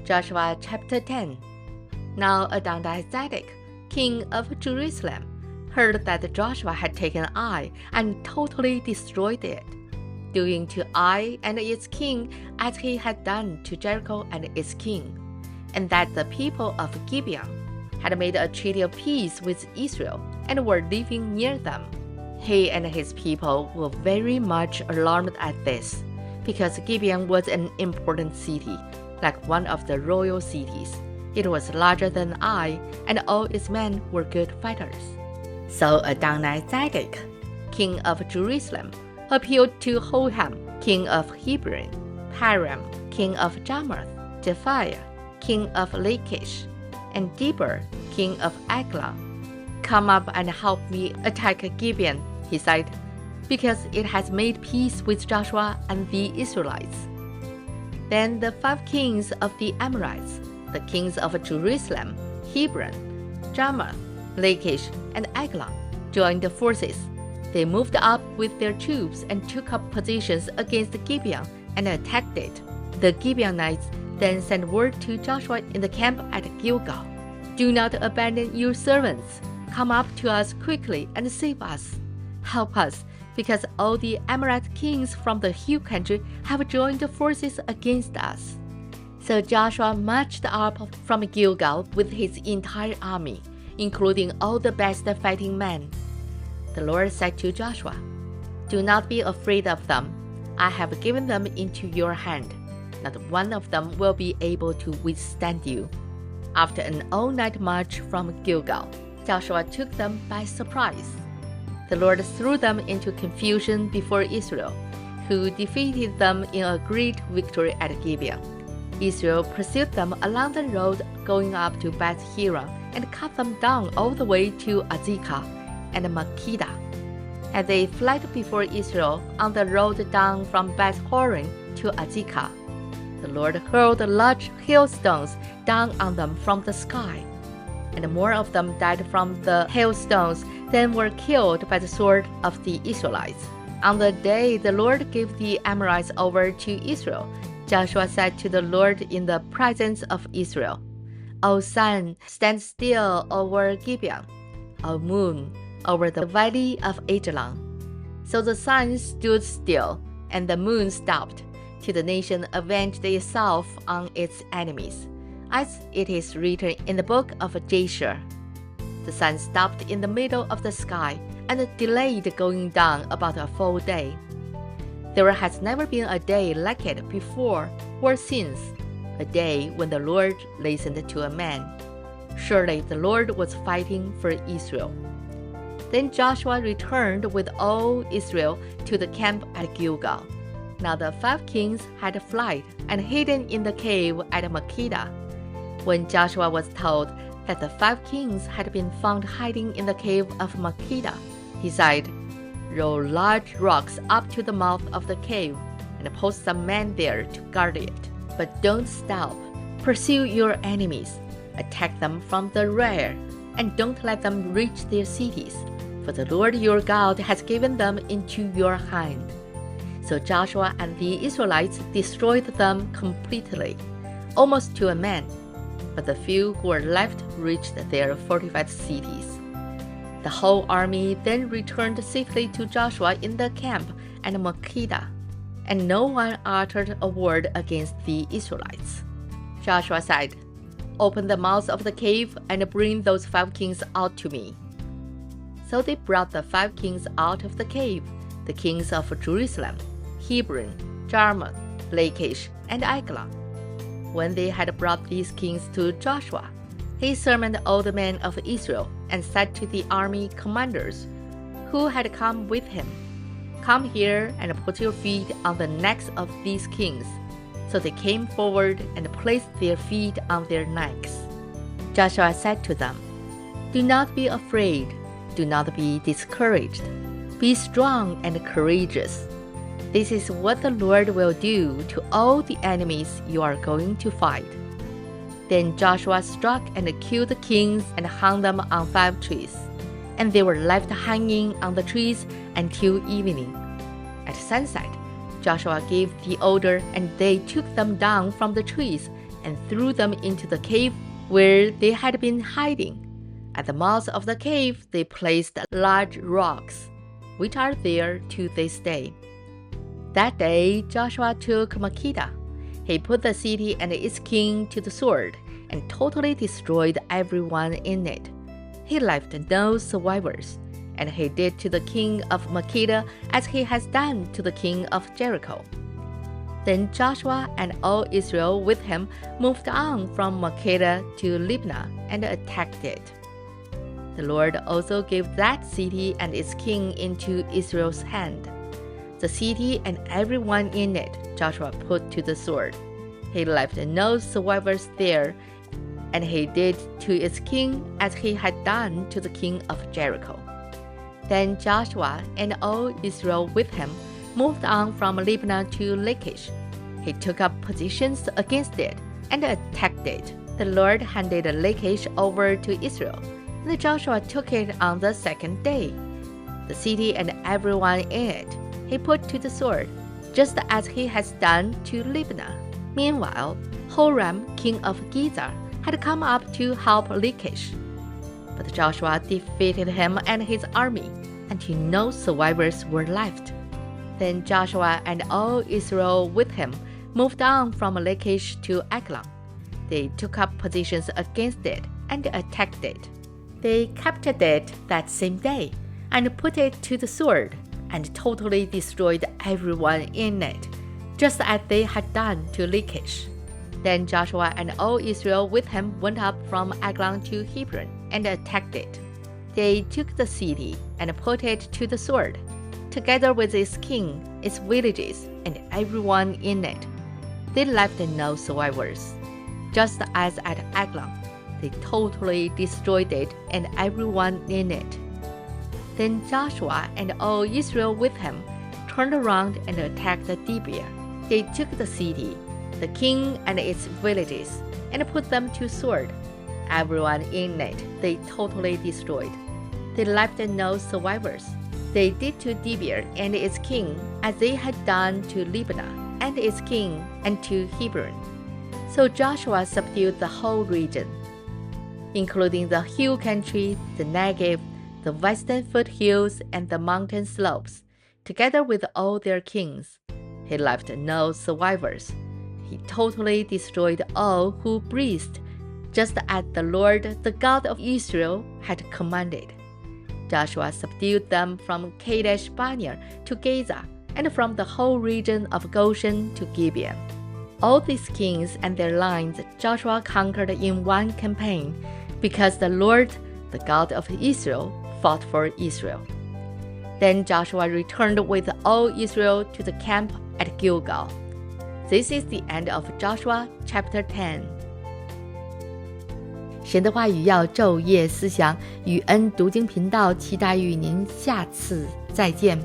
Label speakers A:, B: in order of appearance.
A: Joshua chapter 10. Now Adonizedek, king of Jerusalem, heard that Joshua had taken Ai and totally destroyed it, doing to Ai and its king as he had done to Jericho and its king, and that the people of Gibeon had made a treaty of peace with Israel and were living near them. He and his people were very much alarmed at this, because Gibeon was an important city, like one of the royal cities. It was larger than Ai, and all its men were good fighters. So Adonizedek, king of Jerusalem, appealed to Hoham, king of Hebron, Param, king of Jarmuth, Japhiah, king of Lachish, and Deber, king of Eglon. "Come up and help me attack Gibeon," he said, "because it has made peace with Joshua and the Israelites." Then the 5 kings of the Amorites, the kings of Jerusalem, Hebron, Jarmuth, Lachish, and Eglon, joined the forces. They moved up with their troops and took up positions against Gibeon and attacked it. The Gibeonites then sent word to Joshua in the camp at Gilgal, "Do not abandon your servants. Come up to us quickly and save us. Help us, because all the Amorite kings from the hill country have joined the forces against us." So Joshua marched up from Gilgal with his entire army, including all the best fighting men. The Lord said to Joshua, "Do not be afraid of them. I have given them into your hand. Not one of them will be able to withstand you." After an all-night march from Gilgal, Joshua took them by surprise. The Lord threw them into confusion before Israel, who defeated them in a great victory at Gibeon. Israel pursued them along the road going up to Beth-horon and cut them down all the way to Azekah and Makkedah. As they fled before Israel on the road down from Beth-horon to Azekah, the Lord hurled large hailstones down on them from the sky, and more of them died from the hailstones than were killed by the sword of the Israelites. On the day the Lord gave the Amorites over to Israel, Joshua said to the Lord in the presence of Israel, "O sun, stand still over Gibeon. O moon, over the valley of Ajalon." So the sun stood still, and the moon stopped, till the nation avenged itself on its enemies, as it is written in the book of Jasher. The sun stopped in the middle of the sky and delayed going down about a full day. There has never been a day like it before or since, a day when the Lord listened to a man. Surely the Lord was fighting for Israel. Then Joshua returned with all Israel to the camp at Gilgal. Now the 5 kings had fled and hidden in the cave at Makkedah. When Joshua was told that the 5 kings had been found hiding in the cave of Makkedah, he said, "Roll large rocks up to the mouth of the cave and post some men there to guard it. But don't stop. Pursue your enemies. Attack them from the rear, and don't let them reach their cities, for the Lord your God has given them into your hand." So Joshua and the Israelites destroyed them completely, almost to a man, but the few who were left reached their fortified cities. The whole army then returned safely to Joshua in the camp at Makkedah, and no one uttered a word against the Israelites. Joshua said, "Open the mouths of the cave and bring those 5 kings out to me." So they brought the 5 kings out of the cave, the kings of Jerusalem, Hebron, Jarmuth, Lachish, and Eglon. When they had brought these kings to Joshua, he summoned all the men of Israel and said to the army commanders who had come with him, "Come here and put your feet on the necks of these kings." So they came forward and placed their feet on their necks. Joshua said to them, "Do not be afraid. Do not be discouraged. Be strong and courageous. This is what the Lord will do to all the enemies you are going to fight." Then Joshua struck and killed the kings and hung them on 5 trees, and they were left hanging on the trees until evening. At sunset, Joshua gave the order, and they took them down from the trees and threw them into the cave where they had been hiding. At the mouth of the cave they placed large rocks, which are there to this day. That day Joshua took Makkedah. He put the city and its king to the sword and totally destroyed everyone in it. He left no survivors, and he did to the king of Makkedah as he has done to the king of Jericho. Then Joshua and all Israel with him moved on from Makkedah to Libnah and attacked it. The Lord also gave that city and its king into Israel's hand. The city and everyone in it Joshua put to the sword. He left no survivors there, and he did to its king as he had done to the king of Jericho. Then Joshua and all Israel with him moved on from Libnah to Lachish. He took up positions against it and attacked it. The Lord handed Lachish over to Israel, and Joshua took it on the second day. The city and everyone in it he put to the sword, just as he has done to Libnah. Meanwhile, Horam, king of Gezer, had come up to help Lachish. But Joshua defeated him and his army, until no survivors were left. Then Joshua and all Israel with him moved on from Lachish to Eglon. They took up positions against it and attacked it. They captured it that same day and put it to the sword and totally destroyed everyone in it, just as they had done to Lachish. Then Joshua and all Israel with him went up from Eglon to Hebron and attacked it. They took the city and put it to the sword, together with its king, its villages, and everyone in it. They left no survivors. Just as at Eglon, they totally destroyed it and everyone in it. Then Joshua and all Israel with him turned around and attacked Debir. They took the city, the king and its villages, and put them to sword. Everyone in it they totally destroyed. They left no survivors. They did to Debir and its king as they had done to Libnah and its king and to Hebron. So Joshua subdued the whole region, including the hill country, the Negev, the western foothills, and the mountain slopes, together with all their kings. He left no survivors. He totally destroyed all who breathed, just as the Lord, the God of Israel, had commanded. Joshua subdued them from Kadesh Barnea to Gaza, and from the whole region of Goshen to Gibeon. All these kings and their lines Joshua conquered in one campaign, because the Lord, the God of Israel, fought for Israel. Then Joshua returned with all Israel to the camp at Gilgal. This is the end of Joshua chapter 10. 神的话语要昼夜思想，与恩读经频道期待与您下次再见。